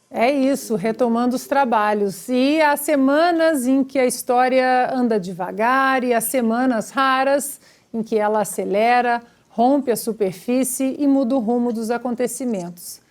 É isso, retomando os trabalhos. E há semanas em que a história anda devagar e há semanas raras em que ela acelera, rompe a superfície e muda o rumo dos acontecimentos.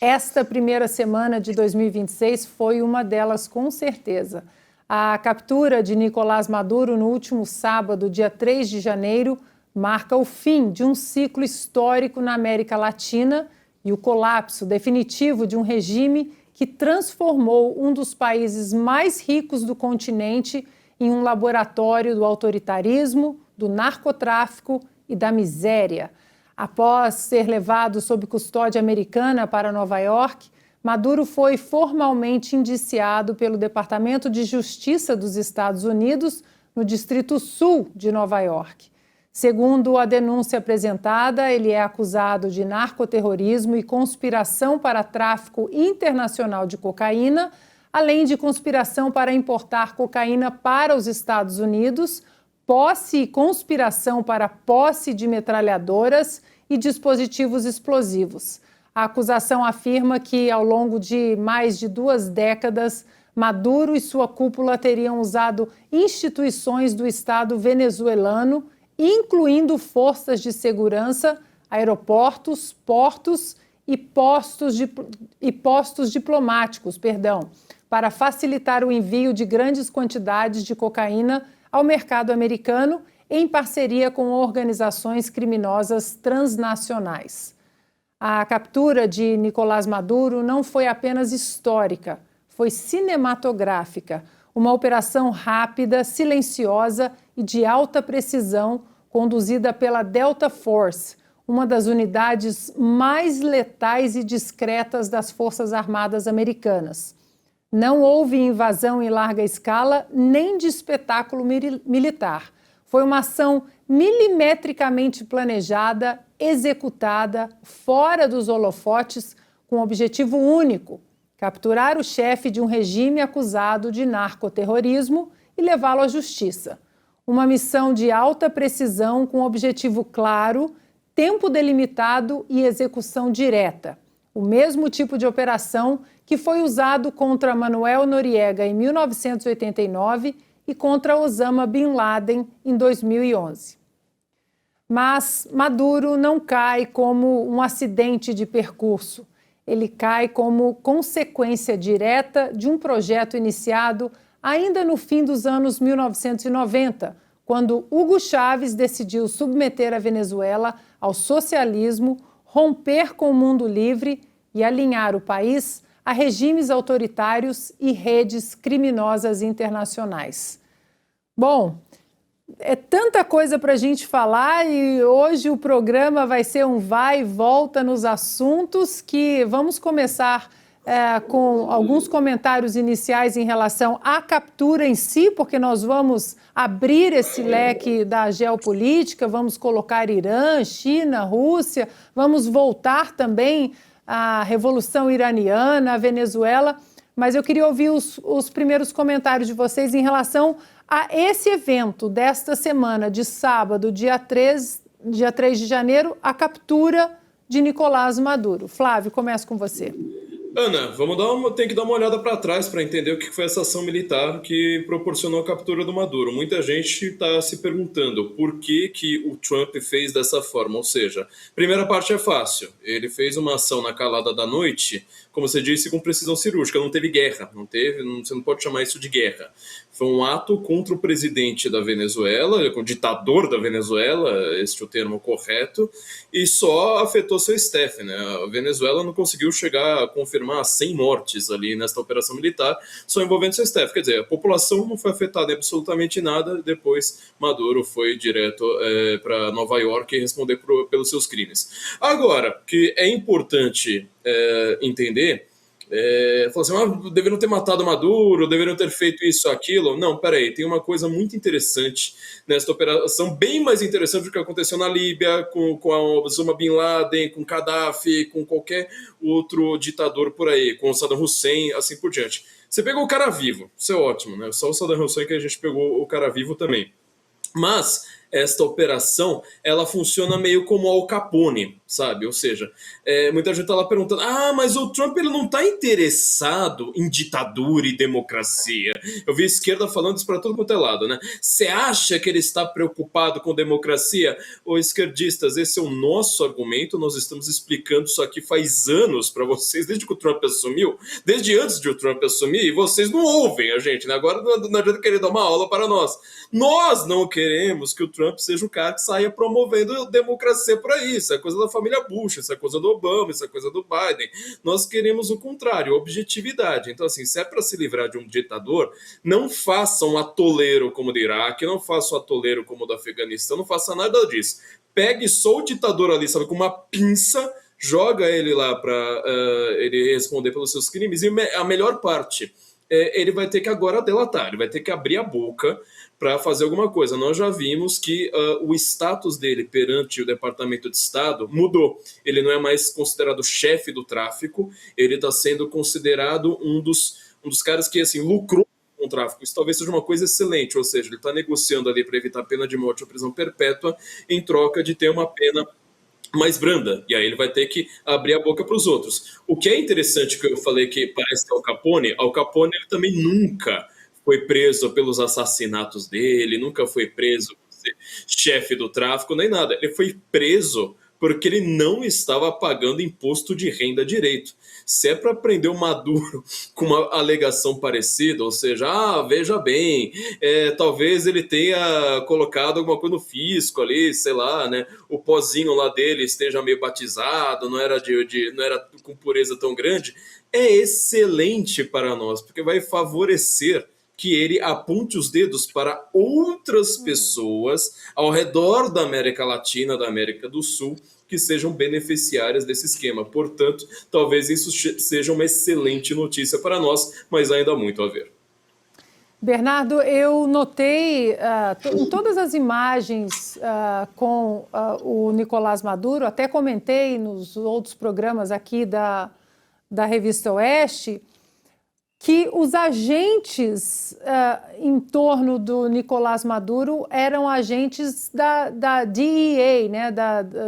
Esta primeira semana de 2026 foi uma delas, com certeza. A captura de Nicolás Maduro no último sábado, dia 3 de janeiro, marca o fim de um ciclo histórico na América Latina e o colapso definitivo de um regime que transformou um dos países mais ricos do continente em um laboratório do autoritarismo, do narcotráfico e da miséria. Após ser levado sob custódia americana para Nova York, Maduro foi formalmente indiciado pelo Departamento de Justiça dos Estados Unidos no Distrito Sul de Nova York. Segundo a denúncia apresentada, ele é acusado de narcoterrorismo e conspiração para tráfico internacional de cocaína, além de conspiração para importar cocaína para os Estados Unidos, posse e conspiração para posse de metralhadoras e dispositivos explosivos. A acusação afirma que, ao longo de mais de 2 décadas, Maduro e sua cúpula teriam usado instituições do Estado venezuelano, incluindo forças de segurança, aeroportos, portos e postos diplomáticos, para facilitar o envio de grandes quantidades de cocaína ao mercado americano em parceria com organizações criminosas transnacionais. A captura de Nicolás Maduro não foi apenas histórica, foi cinematográfica. Uma operação rápida, silenciosa e de alta precisão, conduzida pela Delta Force, uma das unidades mais letais e discretas das Forças Armadas Americanas. Não houve invasão em larga escala, nem de espetáculo militar. Foi uma ação milimetricamente planejada, executada, fora dos holofotes, com objetivo único: capturar o chefe de um regime acusado de narcoterrorismo e levá-lo à justiça. Uma missão de alta precisão com objetivo claro, tempo delimitado e execução direta. O mesmo tipo de operação que foi usado contra Manuel Noriega em 1989 e contra Osama Bin Laden em 2011. Mas Maduro não cai como um acidente de percurso. Ele cai como consequência direta de um projeto iniciado ainda no fim dos anos 1990, quando Hugo Chávez decidiu submeter a Venezuela ao socialismo, romper com o mundo livre e alinhar o país a regimes autoritários e redes criminosas internacionais. Bom, é tanta coisa para a gente falar e hoje o programa vai ser um vai e volta nos assuntos que vamos começar com alguns comentários iniciais em relação à captura em si, porque nós vamos abrir esse leque da geopolítica, vamos colocar Irã, China, Rússia, vamos voltar também à Revolução Iraniana, à Venezuela, mas eu queria ouvir os primeiros comentários de vocês em relação a esse evento desta semana, de sábado, dia 3 de janeiro, a captura de Nicolás Maduro. Flávio, começo com você. Ana, tem que dar uma olhada para trás para entender o que foi essa ação militar que proporcionou a captura do Maduro. Muita gente está se perguntando por que o Trump fez dessa forma. Ou seja, primeira parte é fácil. Ele fez uma ação na calada da noite, como você disse, com precisão cirúrgica. Não teve guerra, você não pode chamar isso de guerra. Foi um ato contra o presidente da Venezuela, o ditador da Venezuela, este é o termo correto, e só afetou seu staff, né? A Venezuela não conseguiu chegar a confirmar 100 mortes ali nesta operação militar, só envolvendo seu staff. Quer dizer, a população não foi afetada em absolutamente nada, depois Maduro foi direto para Nova York e responder pelos seus crimes. Agora, que é importante entender... Falou assim, deveriam ter matado Maduro, deveriam ter feito isso, aquilo. Não, peraí, tem uma coisa muito interessante nesta operação, bem mais interessante do que aconteceu na Líbia, com a Osama Bin Laden, com Gaddafi, com qualquer outro ditador por aí, com o Saddam Hussein, assim por diante. Você pegou o cara vivo, isso é ótimo, né? Só o Saddam Hussein que a gente pegou o cara vivo também. Mas esta operação, ela funciona meio como Al Capone, sabe? Ou seja, muita gente está lá perguntando, mas o Trump ele não está interessado em ditadura e democracia. Eu vi a esquerda falando isso para todo quanto é lado, né? Você acha que ele está preocupado com democracia? Ô, esquerdistas, esse é o nosso argumento, nós estamos explicando isso aqui faz anos para vocês, desde que o Trump assumiu, desde antes de o Trump assumir, e vocês não ouvem a gente, né? Agora não adianta querer dar uma aula para nós. Nós não queremos que o Trump seja o cara que saia promovendo democracia por aí. Isso é coisa da família Bush, isso é coisa do Obama, isso é coisa do Biden. Nós queremos o contrário, objetividade. Então, assim, se é para se livrar de um ditador, não faça um atoleiro como o do Iraque, não faça um atoleiro como o do Afeganistão, não faça nada disso. Pegue só o ditador ali, sabe, com uma pinça, joga ele lá para ele responder pelos seus crimes, e a melhor parte, ele vai ter que agora delatar, ele vai ter que abrir a boca para fazer alguma coisa. Nós já vimos que o status dele perante o Departamento de Estado mudou. Ele não é mais considerado chefe do tráfico, ele está sendo considerado um dos caras que assim, lucrou com o tráfico. Isso talvez seja uma coisa excelente, ou seja, ele está negociando ali para evitar pena de morte ou prisão perpétua em troca de ter uma pena mais branda, e aí ele vai ter que abrir a boca para os outros. O que é interessante, que eu falei que parece que Al Capone ele também nunca foi preso pelos assassinatos dele, nunca foi preso por ser chefe do tráfico, nem nada. Ele foi preso porque ele não estava pagando imposto de renda direito. Se é para prender o Maduro com uma alegação parecida, ou seja, veja bem, talvez ele tenha colocado alguma coisa no fisco ali, sei lá, né? O pozinho lá dele esteja meio batizado, não era com pureza tão grande, é excelente para nós, porque vai favorecer que ele aponte os dedos para outras pessoas ao redor da América Latina, da América do Sul, que sejam beneficiárias desse esquema. Portanto, talvez isso seja uma excelente notícia para nós, mas ainda há muito a ver. Bernardo, eu notei em todas as imagens com o Nicolás Maduro, até comentei nos outros programas aqui da Revista Oeste, que os agentes em torno do Nicolás Maduro eram agentes da DEA, né,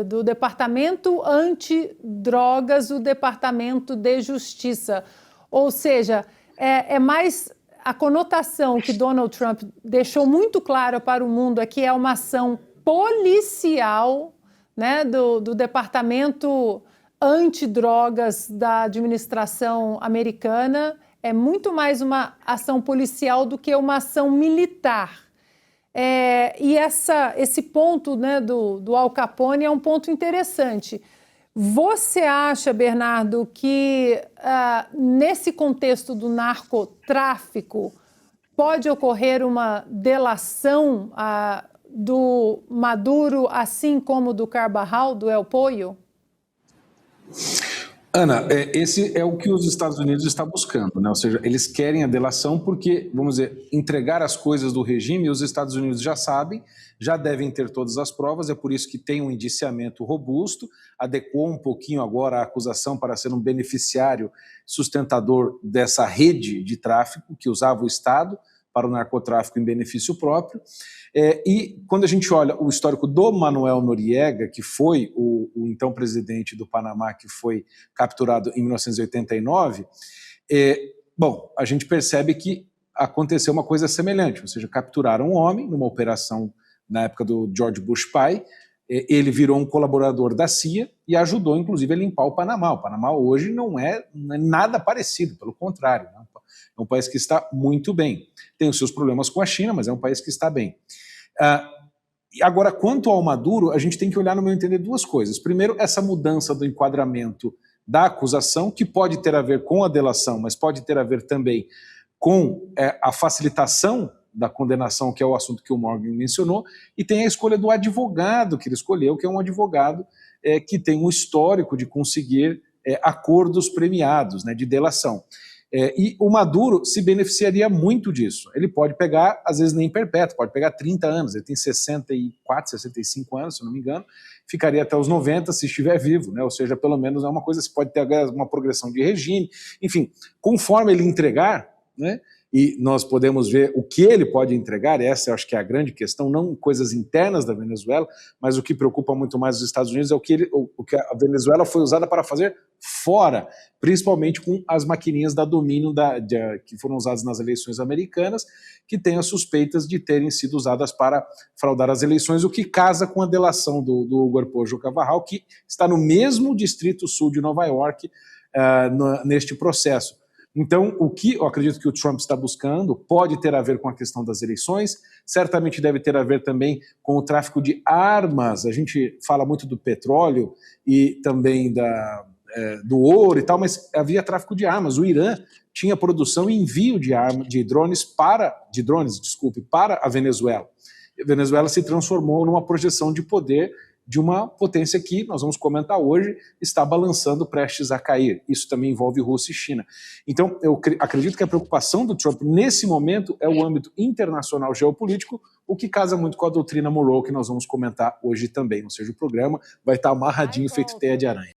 do Departamento Antidrogas, do Departamento de Justiça. Ou seja, é mais a conotação que Donald Trump deixou muito clara para o mundo é que é uma ação policial, né, do Departamento Antidrogas da administração americana. É muito mais uma ação policial do que uma ação militar. E esse ponto, né, do Al Capone é um ponto interessante. Você acha, Bernardo, que nesse contexto do narcotráfico pode ocorrer uma delação do Maduro, assim como do Carvajal, do El Pollo? Ana, esse é o que os Estados Unidos estão buscando, né? Ou seja, eles querem a delação porque, vamos dizer, entregar as coisas do regime, os Estados Unidos já sabem, já devem ter todas as provas, é por isso que tem um indiciamento robusto, adequou um pouquinho agora a acusação para ser um beneficiário sustentador dessa rede de tráfico que usava o Estado para o narcotráfico em benefício próprio. E quando a gente olha o histórico do Manuel Noriega, que foi o então presidente do Panamá, que foi capturado em 1989, bom, a gente percebe que aconteceu uma coisa semelhante, ou seja, capturaram um homem numa operação na época do George Bush pai, ele virou um colaborador da CIA e ajudou, inclusive, a limpar o Panamá. O Panamá hoje não é nada parecido, pelo contrário, né? É um país que está muito bem. Tem os seus problemas com a China, mas é um país que está bem. Agora, quanto ao Maduro, a gente tem que olhar, no meu entender, duas coisas. Primeiro, essa mudança do enquadramento da acusação, que pode ter a ver com a delação, mas pode ter a ver também com a facilitação da condenação, que é o assunto que o Morgan mencionou, e tem a escolha do advogado que ele escolheu, que é um advogado que tem um histórico de conseguir acordos premiados, né, de delação. E o Maduro se beneficiaria muito disso. Ele pode pegar, às vezes nem perpétuo, pode pegar 30 anos, ele tem 64, 65 anos, se eu não me engano, ficaria até os 90 se estiver vivo, né? Ou seja, pelo menos é uma coisa, você pode ter uma progressão de regime, enfim, conforme ele entregar, né, e nós podemos ver o que ele pode entregar, essa eu acho que é a grande questão, não coisas internas da Venezuela, mas o que preocupa muito mais os Estados Unidos é o que a Venezuela foi usada para fazer fora, principalmente com as maquininhas da domínio que foram usadas nas eleições americanas, que têm as suspeitas de terem sido usadas para fraudar as eleições, o que casa com a delação do Hugo Arpojo Carvajal, que está no mesmo distrito sul de Nova York neste processo. Então, o que eu acredito que o Trump está buscando pode ter a ver com a questão das eleições, certamente deve ter a ver também com o tráfico de armas. A gente fala muito do petróleo e também do ouro e tal, mas havia tráfico de armas. O Irã tinha produção e envio de drones para a Venezuela. A Venezuela se transformou numa projeção de poder de uma potência que, nós vamos comentar hoje, está balançando prestes a cair. Isso também envolve Rússia e China. Então, eu acredito que a preocupação do Trump, nesse momento, é o âmbito internacional geopolítico, o que casa muito com a doutrina Monroe, que nós vamos comentar hoje também. Ou seja, o programa vai estar amarradinho, feito teia de aranha.